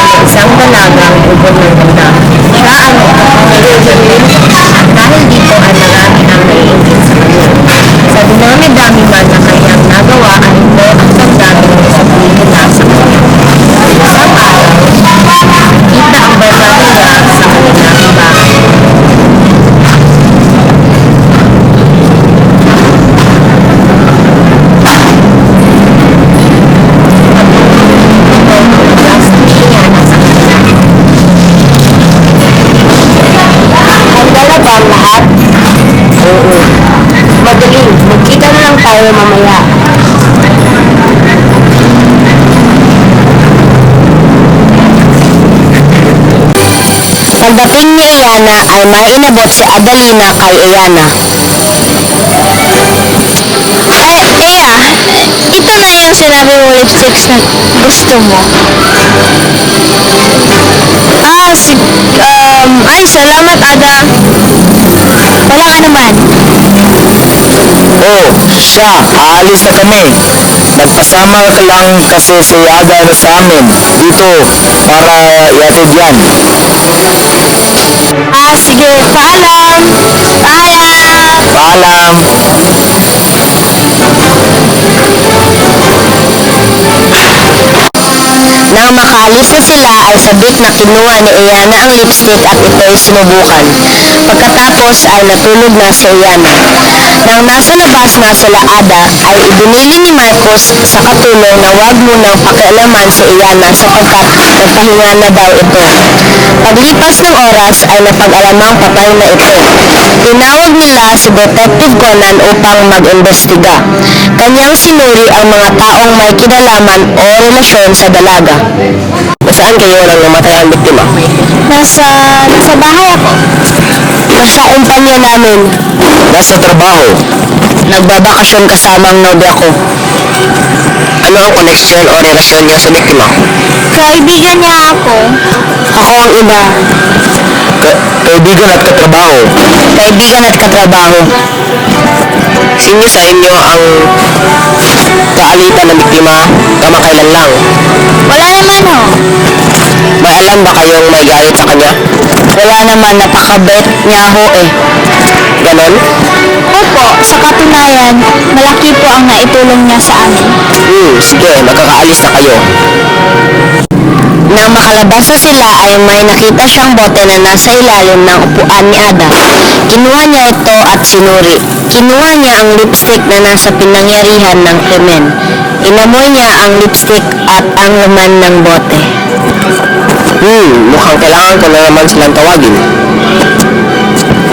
ng isang dalagang ubod ng ganda. Siya ang nagigilin at dahil dito ay marami ang naiingit sa kanya. Sa dinami-dami man na kanyang nagawa ay ito ang pagdaming sa nila sa kanya. Isang araw, kita ang babae niya sa kanilang bahay. Handa na ba ang lahat? Oo. Madaling, magkita na lang tayo mamaya. Pagdating ni Iana ay may inabot si Adalina kay Iana. Ay, Iya, ito na yung sinabi mo lipsticks na gusto mo. Ay, salamat, Ada. Walang anuman. Oh, siya, aalis na kami. Nagpasama ka lang kasi si Ada na sa amin dito para iatid yan. Sige, paalam. Paalam. Nang makaalis na sila ay sabik na kinuha ni Iana ang lipstick at ito'y sinubukan. Pagkatapos ay natulog na si Iana. Nang nasa labas na sila Ada ay ibinili ni Marcos sa katulong na huwag munang pakialaman si Iana sapagkat nagpahinga na daw ito. Paglipas ng oras ay napag-alamang patay na ito. Tinawag nila si Detective Conan upang mag-imbestiga. Kanyang sinuri ang mga taong may kinalaman o relasyon sa dalaga. Nasaan kayo nang namatay ang biktima? Nasa bahay ako. Nasa kumpanya namin. Nasa trabaho. Nagbabakasyon kasama ang nobya ko. Ano ang koneksyon o relasyon niya sa biktima? Kaibigan niya ako. Ako ang iba. Kaibigan at katrabaho. Kaibigan at katrabaho. Sino sa inyo ang kaalitan ng biktima kamakailan lang? Wala naman ho. May alam ba kayong may galit sa kanya? Wala naman, napakabait niya ho eh. Ganon? Opo, sa katunayan, malaki po ang naitulong niya sa amin. Sige, magkakaalis na kayo. Nang makalabas na sila ay may nakita siyang bote na nasa ilalim ng upuan ni Ada. Kinuha niya ito at sinuri. Kinuha niya ang lipstick na nasa pinangyarihan ng krimen. Inamoy niya ang lipstick at ang laman ng bote. Mukhang kailangan ko na naman silang tawagin.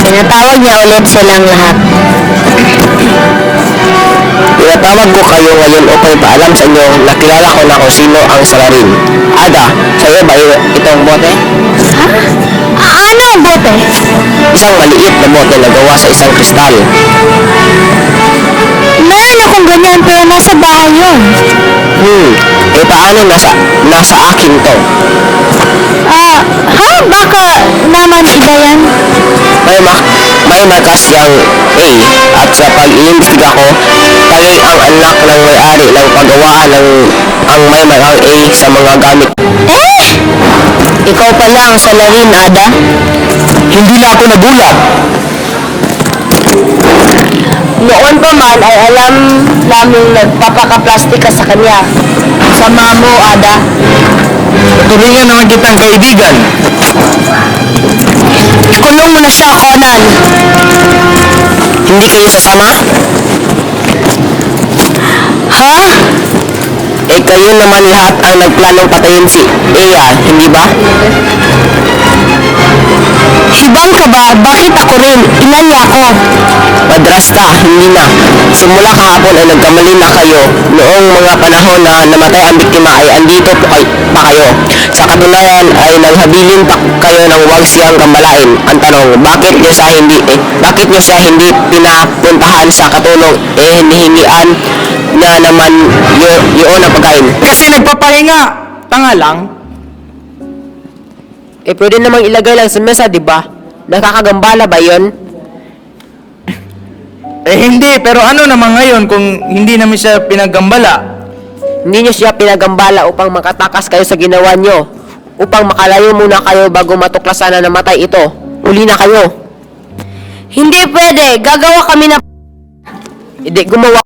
Pinatawag niya ulit silang lahat. Tinatawag ko kayo ngayon upang ipaalam sa inyo na kilala ko na kung sino ang salarin. Ada, sa'yo ba itong bote? Ano ang bote? Isang maliit na bote na gawa sa isang kristal. Meron akong ganyan pero nasa bahay yun. Paano nasa akin to? Baka naman iba yan. May markas yang A at sa pag-iimbestiga ko, kayo'y ang anak ng may-ari ng paggawaan ng ang may markang A sa mga gamit. Ikaw pala ang salarin, Ada? Hindi na ako nagulat. Noon pa man ay alam naming nagpapaka-plastic ka sa kanya. Sama mo, Ada. Turingan naman kitang kaibigan. Ikulong mo na siya, Conan. Hindi kayo sasama? Kayo naman lahat ang nagplanong patayin si Ea, hindi ba? Hibang ka ba? Bakit ako rin? Ilan niya ako? Madrasta, hindi na. Simula kahapon ay nagkamali na kayo. Noong mga panahon na namatay ang biktima ay andito pa kayo. Sa katunayan ay naghabilin pa kayo ng huwag siyang gambalain. Ang tanong, bakit niyo siya hindi pinapuntahan sa katulong hinihingian niya naman yun ang pagkain? Kasi nagpapahinga. Tanga lang. Pwede namang ilagay lang sa mesa, di ba? Nakakagambala ba yun? Hindi, pero ano naman ngayon kung hindi namin siya pinagambala? Hindi niyo siya pinagambala upang makatakas kayo sa ginawa niyo. upang makalayo muna kayo bago matuklasan na namatay ito. Uli na kayo. Hindi pwede. Gagawa kami na... Hindi gumawa